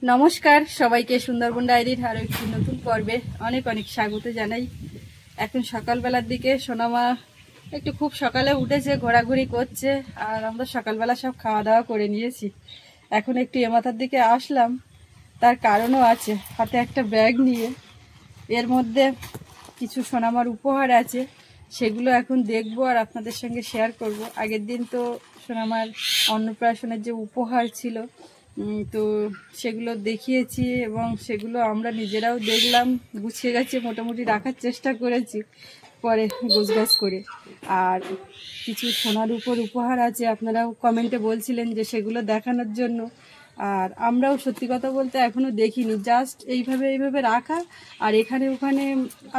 নমস্কার সবাইকে, সুন্দরবন ডায়েরির আরো একটি নতুন পর্বে অনেক অনেক স্বাগত জানাই। এখন সকালবেলার দিকে সোনামা একটু খুব সকালে উঠেছে, ঘোরাঘুরি করছে, আর আমরা সকালবেলা সব খাওয়া দাওয়া করে নিয়েছি। এখন একটু এমাথার দিকে আসলাম, তার কারণও আছে। হাতে একটা ব্যাগ নিয়ে, এর মধ্যে কিছু সোনামার উপহার আছে, সেগুলো এখন দেখবো আর আপনাদের সঙ্গে শেয়ার করব। আগের দিন তো সোনামার অন্নপ্রাশনের যে উপহার ছিল, তো সেগুলো দেখিয়েছি এবং সেগুলো আমরা নিজেরাও দেখলাম, গুছিয়ে গেছে, মোটামুটি রাখার চেষ্টা করেছি পরে গোছগাছ করে। আর কিছু সোনার উপর উপহার আছে, আপনারাও কমেন্টে বলছিলেন যে সেগুলো দেখানোর জন্য। আর আমরাও সত্যি কথা বলতে এখনও দেখিনি, জাস্ট এইভাবে রাখা। আর এখানে ওখানে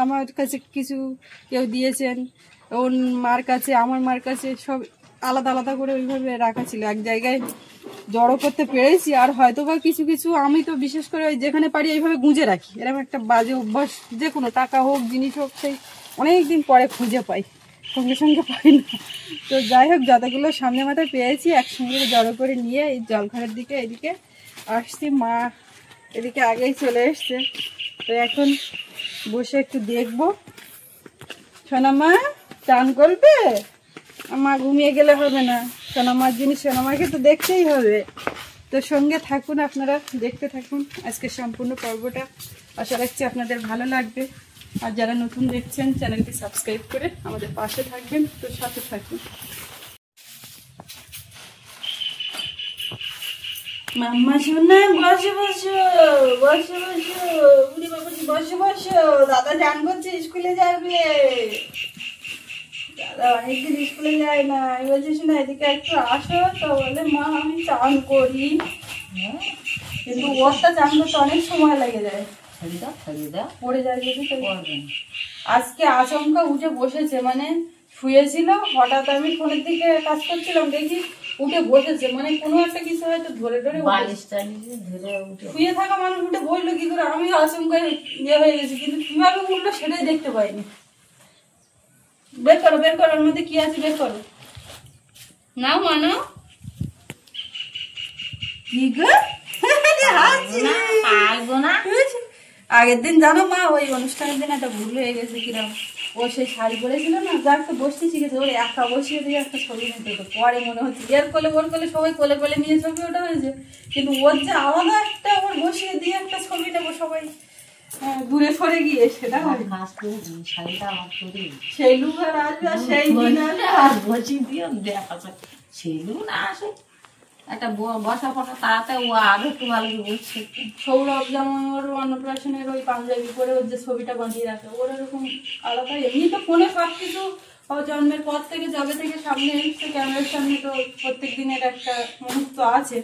আমার কাছে কিছু কেউ দিয়েছেন, ওর মার কাছে, আমার মার কাছে, সব আলাদা আলাদা করে ওইভাবে রাখা ছিল। এক জায়গায় জড়ো করতে পেরেছি। আর হয়তো বা কিছু কিছু আমি তো বিশেষ করে যেখানে পারি এইভাবে গুঁজে রাখি, এরকম একটা বাজে অভ্যাস। যে কোনো টাকা হোক, জিনিস হোক, সেই অনেক দিন পরে খুঁজে পাই, সঙ্গে সঙ্গে পাই না। তো যাই হোক, যতগুলো সামনে মাথায় পেয়েছি একসঙ্গে জড়ো করে নিয়ে এই জলঘরের দিকে এদিকে আসছি। মা এদিকে আগেই চলে এসছে, তো এখন বসে একটু দেখবো। সোনামা চান করবে? মা ঘুমিয়ে গেলে হবে না, সোনামার জিনিস সোনামাকে তো দেখতেই হবে। তো সঙ্গে থাকুন, আপনারা দেখতে থাকুন আজকে সম্পূর্ণ পর্বটা। আশা রাখছি আপনাদের ভালো লাগবে। আর যারা নতুন দেখছেন, চ্যানেলটি সাবস্ক্রাইব করে আমাদের পাশে থাকবেন, তো সাথে থাকুন। মাম্মা সোনা, বসে বসো, বসে বসো, বুড়ি বাবুজি বসে বসো। দাদা চান করছে, স্কুলে যাবে। দাদা অনেকদিন স্কুলে যায় না। আমি বলছি শোনা এদিকে একটু আসো, তো বলে মা আমি চান করি। কিন্তু ওরটা চান করতে অনেক সময় লেগে যায়, পড়ে যায় যদি। আজকে আচমকা উঠে বসেছে, মানে শুয়েছিল, হঠাৎ আমি ফোনের দিকে কাজ করছিলাম, দেখি উঠে বসেছে। মানে কোনো একটা কিছু হয়তো ধরে ধরে শুয়ে থাকা মানুষ উঠে বসলো কি করে, আমি আচমকা ইয়ে হয়ে গেছি, কিন্তু কিভাবে উঠলো সেটাই দেখতে পাইনি। বের করো, বের করো, ওর মধ্যে কি আছে বের করো। নাও মানো কি গো, আগের দিন জানো মা, ওই অনুষ্ঠানের দিন একটা ভুল হয়ে গেছে। কিরম, ও সেই শাড়ি পরেছিল না, যার তো বসতে শিখেছে, ওর একা বসিয়ে দিয়ে একটা ছবি নিতে হতো। পরে মনে হচ্ছে এর কোলে ওর কোলে সবাই কোলে কোলে নিয়ে ছবি ওটা হয়েছে, কিন্তু ওর যে আলাদা একটা ওর বসিয়ে দিয়ে একটা ছবি নেবো সবাই দূরে সরে গিয়ে, সেটা হয় সেই লুক আর আসবে। আর সেই দিন বসিয়ে দিয়ে দেখা যায় সেই লুক না আসে, একটা বসা ফসা তাতে ও আরো একটু ভালো বসছে। সৌরভ যেমন ওর অন্নপ্রাশনের ওই পাঞ্জাবি পরে ওর যে ছবিটা বাঁধিয়ে রাখে, ওর এরকম আলাদা। এমনি তো ফোনে সব কিছু জন্মের পর থেকে, যবে থেকে সামনে এসছে ক্যামেরার সামনে, তো প্রত্যেক দিনের একটা মুহূর্ত আছে,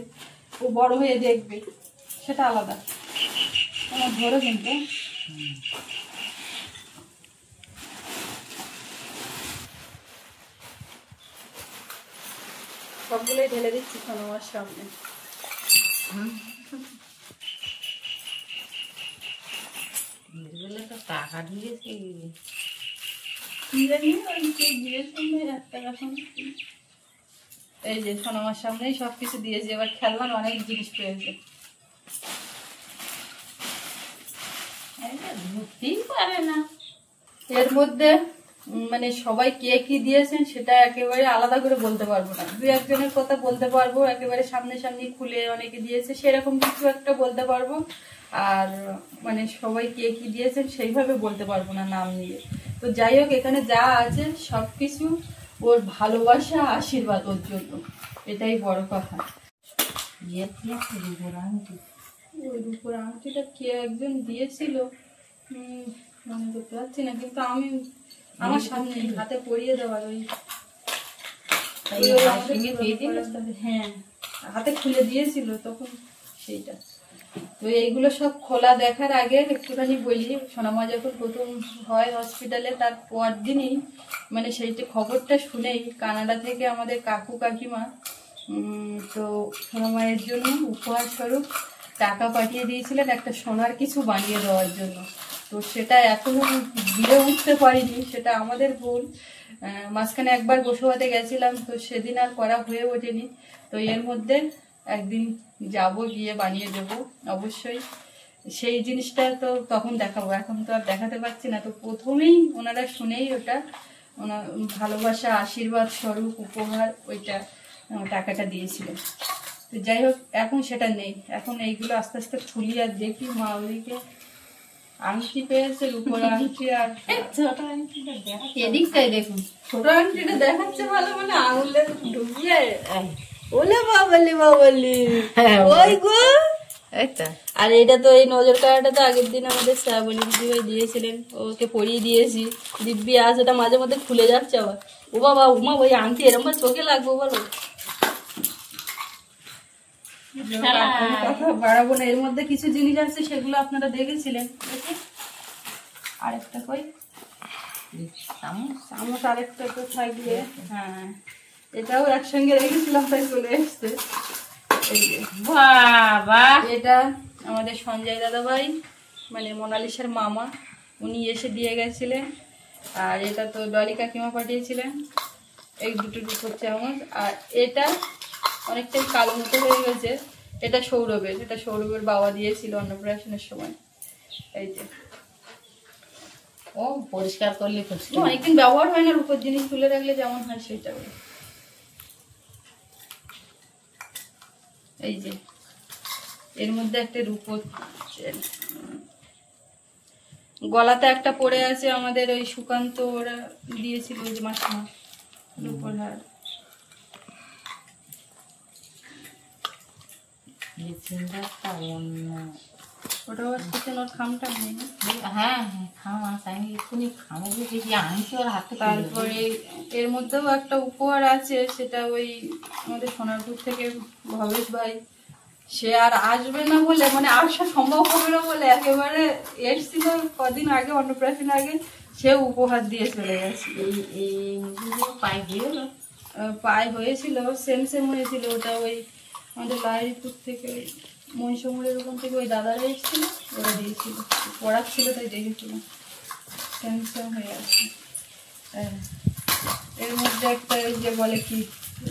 ও বড় হয়ে দেখবে, সেটা আলাদা। আমার ধরো কিন্তু সবগুলোই ঢেলে দিচ্ছি সোনামার সামনে। টাকা দিয়েছি, এই যে সোনামার সামনেই সবকিছু দিয়েছি। এবার খেলনার অনেক জিনিস পেয়েছে, ধরতেই পারে না। এর মধ্যে মানে সবাই কে কি দিয়েছেন সেটা একেবারে আলাদা করে বলতে পারবো না। দু একজনের কথা বলতে পারবো, একেবারে সামনে সামনে খুলে অনেকে দিয়েছে সেরকম কিছু একটা বলতে পারবো। আর মানে সবাই কে কি দিয়েছেন সেইভাবে বলতে পারবো না নাম নিয়ে। তো যাই হোক, এখানে যা আছে সবকিছু ওর ভালোবাসা, আশীর্বাদ ওর জন্য, এটাই বড় কথা। ওই রূপোর আংটিটা কে একজন দিয়েছিল মনে করতে পারছি না, কিন্তু আমি আমার সামনে হাতে পরিয়ে দেওয়ার ওই হ্যাঁ হাতে খুলে দিয়েছিল তখন সেইটা। তো এইগুলো সব খোলা দেখার আগে একটুখানি বলি, সোনামা যখন প্রথম হয় হসপিটালে, তার পর দিনই মানে সেইটা খবরটা শুনেই কানাডা থেকে আমাদের কাকু কাকিমা তো সোনামায়ের জন্য উপহার স্বরূপ টাকা পাঠিয়ে দিয়েছিলেন একটা সোনার কিছু বানিয়ে দেওয়ার জন্য। তো সেটা এখনো দিয়ে উঠতে পারিনি, সেটা আমাদের ভুল। মাঝখানে একবার বসুয়াতে গেছিলাম, তো সেদিন আর করা হয়ে ওঠেনি। তো এর মধ্যে একদিন যাব, গিয়ে বানিয়ে দেব অবশ্যই। সেই জিনিসটা তো তখন দেখাবো, এখন তো আর দেখাতে পারছি না। তো প্রথমেই ওনারা শুনেই ওটা ওনার ভালোবাসা আশীর্বাদ স্বরূপ উপহার ওইটা টাকাটা দিয়েছিলেন। তো যাই হোক, এখন সেটা নেই। এখন এইগুলো আস্তে আস্তে খুলি আর দেখি মাউরিকে আংটি পেয়েছে, রূপোর আংটি। আর ছোট আংটিটা এদিকটাই দেখুন, ছোট আংটিটা দেখাচ্ছে ভালো, মানে আঙুলে ঢুকিয়ে ওলে বাবালি বাবালি ওই গো। আর এটা তো এই নজর কাড়াটা তো আগের দিন আমাদের শ্রাবণী দিদিভাই দিয়েছিলেন, ওকে পরিয়ে দিয়েছি। দিব্যি আজ ওটা মাঝে মধ্যে খুলে যাচ্ছে আবার। ও বাবা, উমা ওই আংটি এরকম চোখে লাগবো বলো? কথা বাড়াবো না, এর মধ্যে কিছু জিনিস আছে সেগুলো আপনারা দেখেছিলেন। আরেকটা কই চামচ, আরেকটা তো থাকবে। হ্যাঁ, এটাও একসঙ্গে রেখেছিলাম তাই চলে এসছে। বাবা, এটা আমাদের সঞ্জয় দাদা ভাই, মানে মোনালিসার মামা, উনি এসে দিয়ে গেছিলেন। আর এটা তো ডলি কাকিমা পাঠিয়েছিলেন, এই দুটো রূপোর চামচ। আর এটা অনেকটাই কালো মতো হয়ে গেছে, এটা সৌরভের, এটা সৌরভের বাবা দিয়েছিল অন্নপ্রাশনের সময়। এই যে ও পরিষ্কার করলে অনেকদিন ব্যবহার হয় না, রূপোর জিনিস তুলে রাখলে যেমন হয় সেটা। এই যে এর মধ্যে একটা রূপোর গলাতে একটা পড়ে আছে, আমাদের ওই সুকান্ত ওরা দিয়েছিল, ওই যে মাসিমা, রূপোর হার। ওটা হচ্ছে ওর খামটা নেই। হ্যাঁ হ্যাঁ, খাম আছে, আমি এক্ষুনি খামে দেখেছি আংটি ওর হাতে। তারপরে এর মধ্যেও একটা উপহার আছে, সেটা ওই আমাদের সোনারপুর থেকে ভবেশ ভাই, সে আর আসবে না বলে, মানে আসা সম্ভব হবে না বলে একেবারে এসছিল কদিন আগে, অন্নপ্রাশন আগে, সে উপহার দিয়ে চলে গেছে। পায়ে হয়েছিল, সেম সেম হয়েছিল। ওটা ওই আমাদের লাহিড়িপুর থেকে, মহিষমুড়ের ওখান থেকে ওই দাদারা এসেছিল, ওরা দিয়েছিল, পড়াচ্ছিল তাই দেখেছিলাম, সেম সেম হয়ে আছে। এর মধ্যে একটা ওই যে বলে কি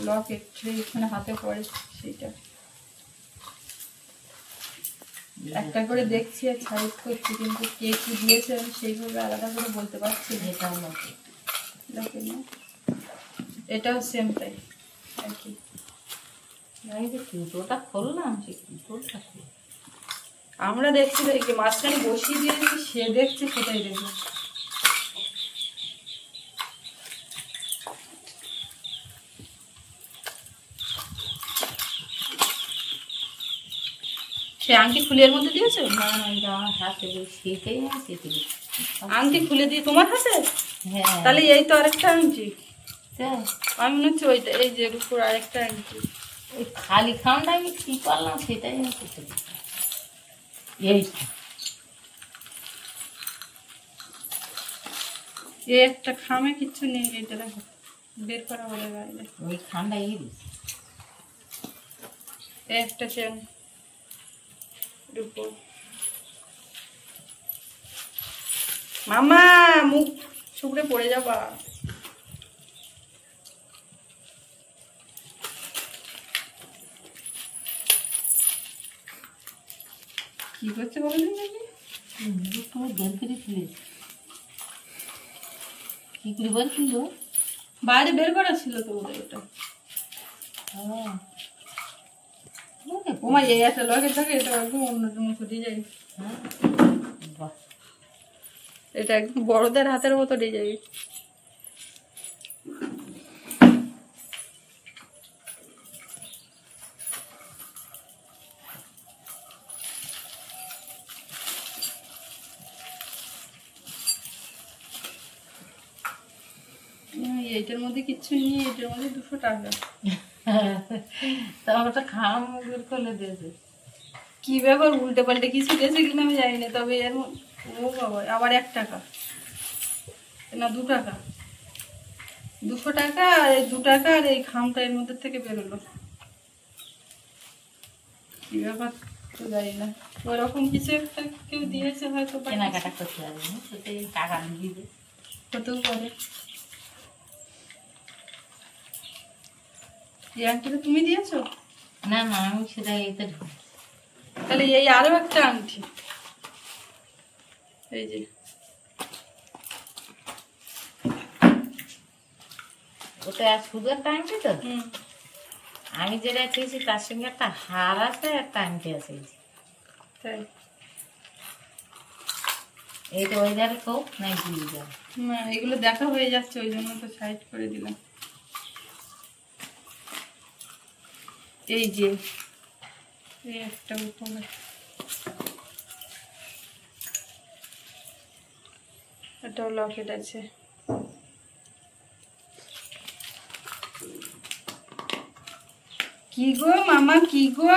লকেট, এখানে হাতে পড়ে, সেইটা একটা করে দেখছি আর সাইড করছি, কিন্তু কে কি দিয়েছে আমি সেইভাবে আলাদা করে বলতে পারছি না। এটাও সেম তাই আর কি। আমরা দেখছি দেখি মাঝখানে বসিয়ে দিয়েছি, সে দেখছে সেটাই দেখি। সে আংটি খুলে এর মধ্যে দিয়েছো? না আমার হাতে সেটাই আছে। আংটি খুলে দিয়ে তোমার হাতে? হ্যাঁ, তাহলে এই তো আরেকটা আংটি। আমি মনে হচ্ছে ওইটা, এই যে উপর আরেকটা আংটি। ওই খালি খামটা আমি কি করলাম সেটাই আমি করতে দিচ্ছি। এই একটা খামে কিচ্ছু নেই, এটা দেখো বের করা বলে বাইরে। ওই খামটা দিচ্ছি। একটা চেন রূপো। মামা মুখ ছুকড়ে পড়ে যাবা। কি করছে বলো নাকি? তুমি বের করে ফেলেছি। কি করে বের করলো? বাইরে বের করা ছিল তো ওদের ওটা। ওমা এই একটা লকেট থাকে, এটা একদম অন্যরকম ফুটে যায়। এটা একদম বড়দের হাতের মতো ডিজাইন। এইটার মধ্যে কিচ্ছু নেই, এটার মধ্যে 200 টাকা। তারপর খাম বের করে দিয়েছে। কি ব্যাপার, উল্টে পাল্টে কিছু দিয়েছে কিনা আমি জানি না, তবে এর ও বাবা আবার 1 টাকা না 2 টাকা, 200 টাকা আর 2 টাকা, আর এই খামটা এর মধ্যে থেকে বেরোলো। কি ব্যাপার তো জানি না, ওরকম কিছু একটা কেউ দিয়েছে হয়তো, কেনাকাটা করতে হবে, সেটাই টাকা দিয়ে হতেও পারে। এই আংটিটা তুমি দিয়েছো? না না আমি সেটা এইতে ঢুকি। তাহলে এই আরো একটা আংটি, এই যে ওটা শুধু একটা আংটি তো। আমি যেটা চেয়েছি তার সঙ্গে একটা হার আছে, একটা আংটি আছে। তাই এইটা ওই ধারে কেউ নাই ভুলে যাবে না, এগুলো দেখা হয়ে যাচ্ছে, ওই জন্য তো সাইড করে দিলাম। এই যে এই একটা উপরে, এটাও লকেট আছে। কি গো মামা, কি গো?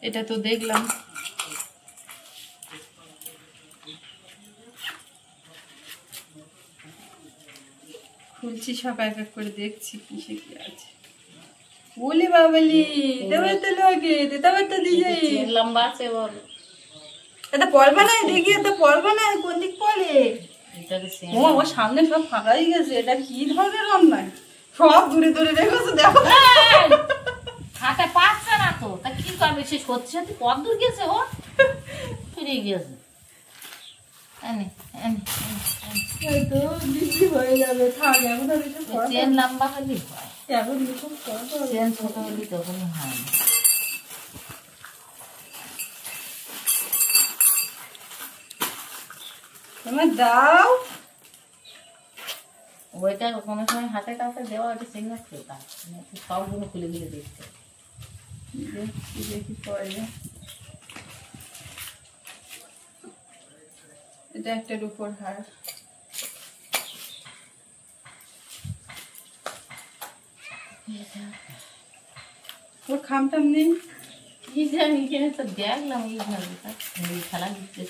এটা তো দেখলাম, খুলছি সব এক এক করে, দেখছি কিসে কি আছে। বলি বাবলি দেবে তো লোকে, দেবে তো দিয়ে লম্বা আছে ওর। এটা পড়বা না, দেখি এটা পড়বা না, কোন দিক পড়ে? ও ও সামনে সব ফাঁকাই গেছে, এটা কি ধরনের অন্যায়, সব দূরে দূরে রেখেছে, দেখো হাতে পাচ্ছে না তো, তা কি করবে? সে সত্যি সত্যি কত দূর গেছে, ও ফিরে গেছে। তো বিক্রি হয়ে যাবে, থাক এখন আর এসব করা চেন লম্বা হলেই হয়, এখন এসব করা চেন ছোট হলে তখন হয় না। তোমার দাও, ওইটা কোনো সময় হাতে কাছে দেওয়া, ওটা সিগনেট খেতা সবগুলো খুলে খুলে দেখতে। দেখি দেখি পরে। এটা একটা রূপোর হার, ওর খামটাম নেই, কি জানি এখানে তো দেখলাম এইভাবে খেলা দিতে।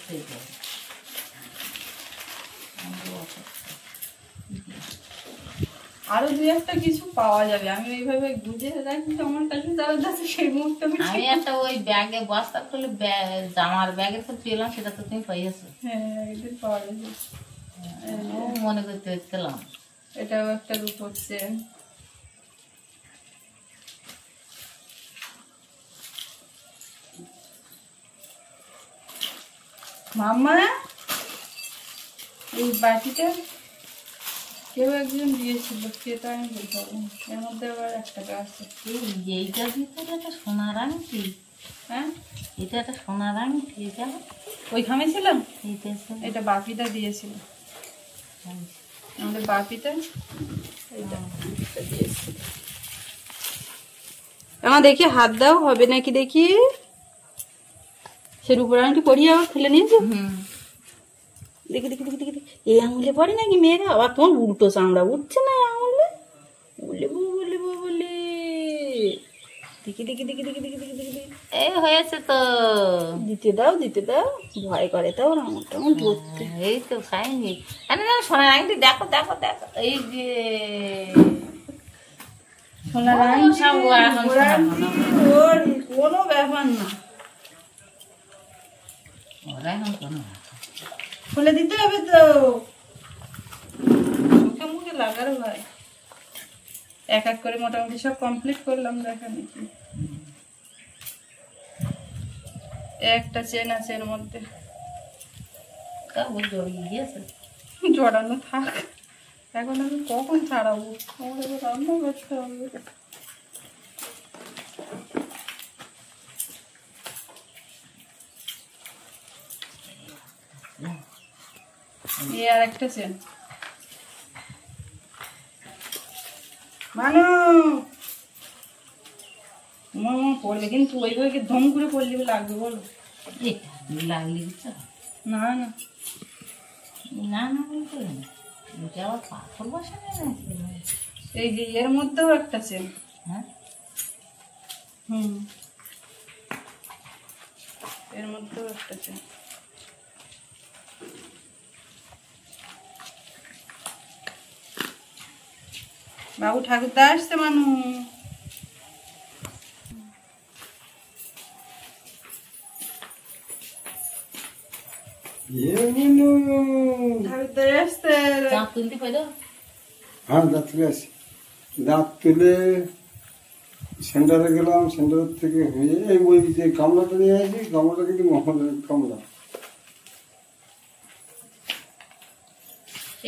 আরো দুই একটা কিছু পাওয়া যাবে, আমি ওইভাবে গুজে রাখি আমার কাছে, যাওয়ার যাচ্ছে সেই মুহূর্তে আমি একটা ওই ব্যাগে বস্তা খুলে জামার ব্যাগে তো পেলাম, সেটা তো তুমি পাইয়েছো। হ্যাঁ এদের পাওয়া যাবে, মনে করতে পেলাম। এটাও একটা রূপোর চেন, মামা এই বাটিটা কেউ একজন দিয়েছিল, সেটা আমি বলতে পারবো না, এর মধ্যে আবার 1 টাকা আছে। এইটার ভিতরে একটা সোনার আংটি, হ্যাঁ এটা একটা সোনার আংটি, এটা ওই খামে ছিলাম, এইটা এটা বাপিটা দিয়েছিল, আমাদের বাপিটা এইটা দিয়েছিল। আমার দেখি হাত দাও, হবে নাকি দেখি। সে রূপোর আংটি পরিয়ে আবার খুলে নিয়েছো, দেখি দেখি দেখি দেখি, এই আঙুলে পড়ে নাকি মেয়েরা? আবার তোমার উল্টো চামড়া উঠছে না আঙুলে, বলে বলে বলে, দেখি দেখি দেখি দেখি দেখি দেখি দেখি, এই হয়েছে তো। দিতে দাও দিতে দাও, ভয় করে তো ওর আঙুলটা আমার ধরতে। এই তো খাইনি, সোনার আংটি দেখো দেখো দেখো, এই যে সোনার আংটি, ওর কোনো ব্যাপার না, ওরা এখন কোনো খুলে দিতে হবে তো, মুখে মুখে লাগার ভাই। এক এক করে মোটামুটি সব কমপ্লিট করলাম, দেখা দেখি। একটা চেন আছে এর মধ্যে, জড়ানো থাক, এখন আমি কখন ছাড়াবো, আমার এবার রান্না করতে হবে। এই আর একটা চেন, মানো তোমার পড়বে কিন্তু ওইভাবে ধম করে পড়লে লাগবে, বলো লাগলি না না না না বলতে এটা আবার পাথর বসাবে না। এই যে এর মধ্যেও একটা চেন, হ্যাঁ এর মধ্যেও একটা চেন। বাবু ঠাকুরদা আসছে, মানু ঠাকুরদা আসছে। দাঁত তুলতে পারো? হ্যাঁ দাঁত তুলে আসি, দাঁত তুলে সেন্টারে গেলাম, সেন্টার থেকে হয়ে এই ওই যে গামলাটা নিয়ে আসি, গামলাটা কিন্তু মহাজনের গামলা।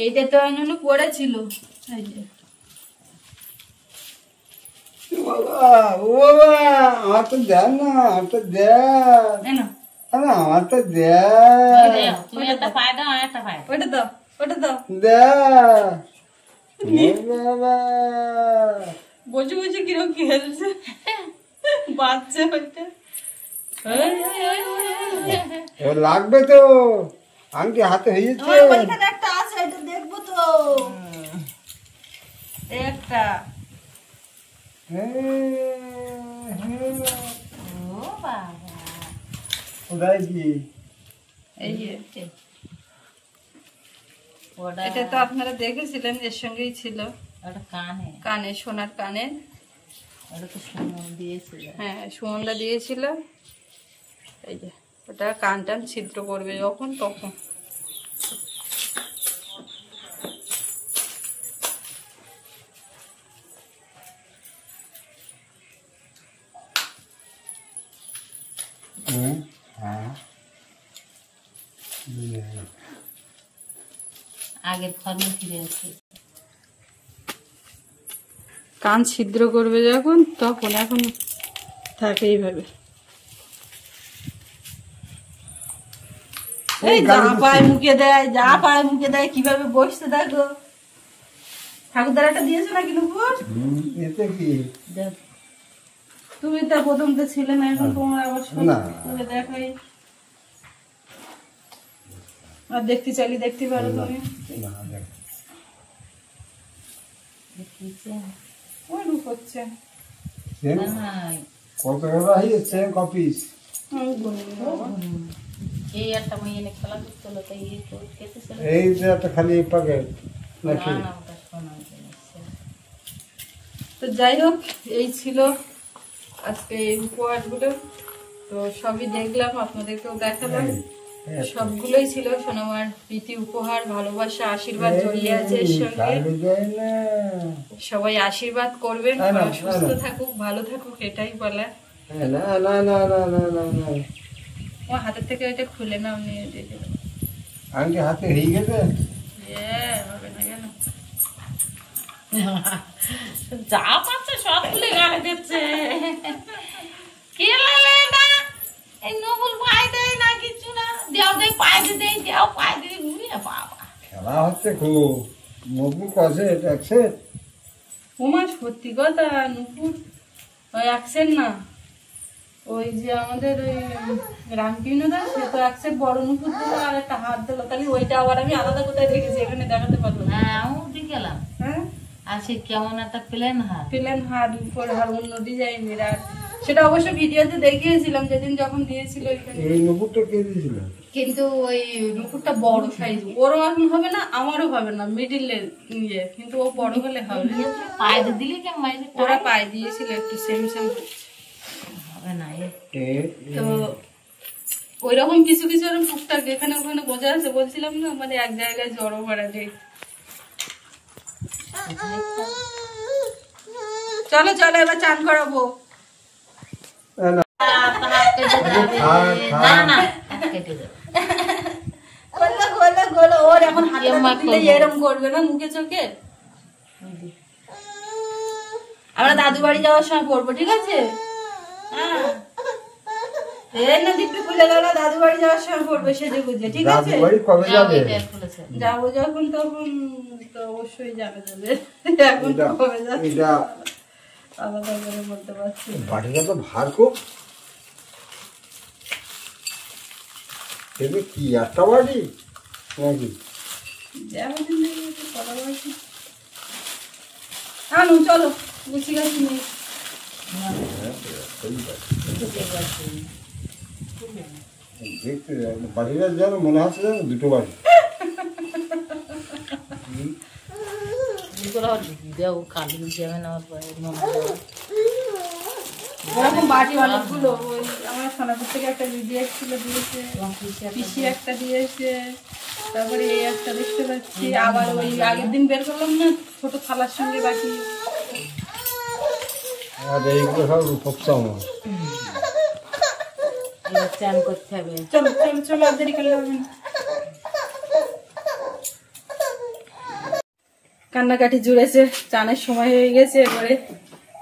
এইটা তো এমন পড়েছিল। এই যে বাবা, ও বাবা, আমার তো দেন না, আমার তো দেন। এই নাও। আমার তো দেন। তুমি একটা পায়ে দাও, আর একটা পায়ে। ওটা দাও, ওটা দাও। বাবা, বসে বসে কিরকম খেলছে বাচ্চা হইতে। লাগবে তো, আংটি হাতে হয়েছে। ওইখানে একটা আছে, এটা দেখবো তো। একটা ও বাবা, ওটাই কি? এই যে ওটা এটা তো আপনারা দেখেছিলেন, এর সঙ্গেই ছিল ওটা কানে, কানে, সোনার কানে। ওটা তো সুমন দিয়েছিল। হ্যাঁ, সুমনদা দিয়েছিল। এই যে ওটা কান টান ছিদ্র করবে যখন তখন। হ্যাঁ, আগের ফর্মে ফিরে আসছে। কান ছিদ্র করবে যখন তখন, এখন থাকে এইভাবে। এই যা পায় মুখে দেয়, যা পায় মুখে দেয়, কিভাবে বসতে দেখো। ঠাকুরদারাটা দিয়েছো নাকি নুপুর? এতে কি? তুমি তো প্রথম তো ছিলে না, এখন তোমার আবার না। তুলে দেখাই। আর দেখতে চাইলে দেখতে পারো তুমি। না, দেখ। ওই রূপ হচ্ছে। কত হয়েছে কপিস? এই একটা মেয়ে এনে খেলা করতে হলো, তাই এই তো কেটেছিল। এই যে একটা খালি প্যাকেট নাকি? না, ওটা সোনার জিনিস। তো যাই হোক, এই ছিল আজকে এই উপহারগুলো। তো সবই দেখলাম, আপনাদেরকেও দেখালাম। সবগুলোই ছিল সোনামার প্রীতি উপহার, ভালোবাসা, আশীর্বাদ জড়িয়ে আছে এর সঙ্গে। সবাই আশীর্বাদ করবেন, সুস্থ থাকুক, ভালো থাকুক, এটাই বলা। না না না না না না না, আমার হাতের থেকে ওইটা খুলে নাও, নিয়ে দিয়ে দেবো। আমি কি হাতে হয়ে গেছে? হবে না কেন? যা পাচ্ছে সব খুলে গালে দিচ্ছে। কে লালে না, এই নবুল পায়ে দেয় না, কিছু না। দেও দেয় পায়ে দিয়ে দেয়, দেও পায়ে দিয়ে ঘুমিয়ে বাবা। খেলা হচ্ছে খুব, নবুল কষে দেখছে। ওমা সত্যি কথা, নুপুর ওই অ্যাকসেন্ট না, ওই যে আমাদের ওই রামকৃষ্ণদা, সে তো অ্যাকসেন্ট বড় নুপুর দিল আর একটা হাত দিল, তাহলে ওইটা আবার আমি আলাদা কোথায় দেখেছি, এখানে দেখাতে পারবো না। হ্যাঁ, আমিও দিয়ে গেলাম। হ্যাঁ, আর সে কেমন একটা প্লেন হাত। প্লেন হাত, উপর আর অন্য ডিজাইনের। আর সেটা অবশ্য ভিডিওতে দেখিয়েছিলাম যেদিন যখন দিয়েছিল ওইখানে। এই নুপুরটা কে দিয়েছিল? কিন্তু ওই নুপুরটা বড় সাইজ, ওরও এখন হবে না, আমারও হবে না, মিডিলের ইয়ে, কিন্তু ও বড় হলে হবে। পায়ে দিয়ে দিলে কেমন মাঝে ওরা পায়ে দিয়েছিল একটু সেম সেম। হবে না। তো ওইরকম কিছু কিছু ওরকম টুকটাক এখানে ওখানে বোঝা আছে, বলছিলাম না, মানে এক জায়গায় জড়ো করা নেই। চলো চলো, এবার চান করাবো। না না, কেটে যাবে। গোলা গোলা গোলা, ওর এখন হাতে দিলে এরকম করবে না মুখে চোখে। আমরা দাদু বাড়ি যাওয়ার সময় পড়বো, ঠিক আছে? হ্যাঁ, এই না দিকটা খুলে গেল, দাদু বাড়ি যাওয়ার সময় পড়বে সেজে গুজে, ঠিক আছে? দাদু বাড়ি কবে যাবে? যাবো যখন তখন তো অবশ্যই যাবে যাবে। এখন তো কবে যাচ্ছে এটা আলাদা করে বলতে পারছি না। বাড়িটা তো ভার খুব। এটা কি একটা বাড়ি নাকি? আনু চলো, গুছি গাছি নিয়ে। দেখতে বাড়িটা যেন মনে হচ্ছে যেন দুটো বাড়ি। দেও কালি যাবে না, ওরকম বাড়ি অনেকগুলো। ওই আমার সোনাপুর থেকে একটা দিদি এসেছিল, দিয়েছে, পিসি একটা দিয়েছে, তারপরে এই একটা দেখতে পাচ্ছি, আবার ওই আগের দিন বের করলাম না ছোট থালার সঙ্গে বাকি। আর এইগুলো সব রূপক চামচ। এবার চান করতে হবে। চলো চলো চলো, আর দেরি করলে হবে না। কান্নাকাটি জুড়েছে, চানের সময় হয়ে গেছে, এবারে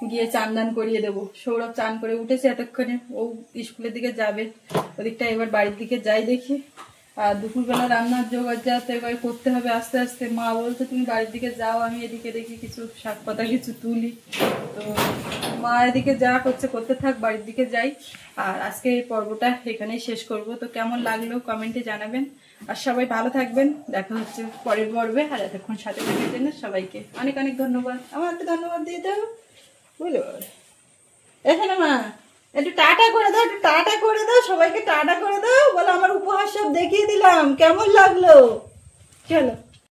গিয়ে চান দান করিয়ে দেবো। সৌরভ চান করে উঠেছে এতক্ষণে, ও স্কুলের দিকে যাবে, ওদিকটা এবার বাড়ির দিকে যাই দেখি। আর দুপুরবেলা রান্নার জোগাড় যাতে এবার করতে হবে আস্তে আস্তে। মা বলছে তুমি বাড়ির দিকে যাও, আমি এদিকে দেখি কিছু শাক পাতা কিছু তুলি। তো মা এদিকে যা করছে করতে থাক, বাড়ির দিকে যাই। আর আজকে এই পর্বটা এখানেই শেষ করব। তো কেমন লাগলো কমেন্টে জানাবেন, আর সবাই ভালো থাকবেন। দেখা হচ্ছে পরের পর্বে। আর এতক্ষণ সাথে থাকার জন্য সবাইকে অনেক অনেক ধন্যবাদ। আমার একটা ধন্যবাদ দিয়ে দাও, বুঝলো? এখানে মা একটু টাটা করে দাও, একটু টাটা করে দাও, সবাইকে টাটা করে দাও, বলো আমার উপহার সব দেখিয়ে দিলাম, কেমন লাগলো? চলো।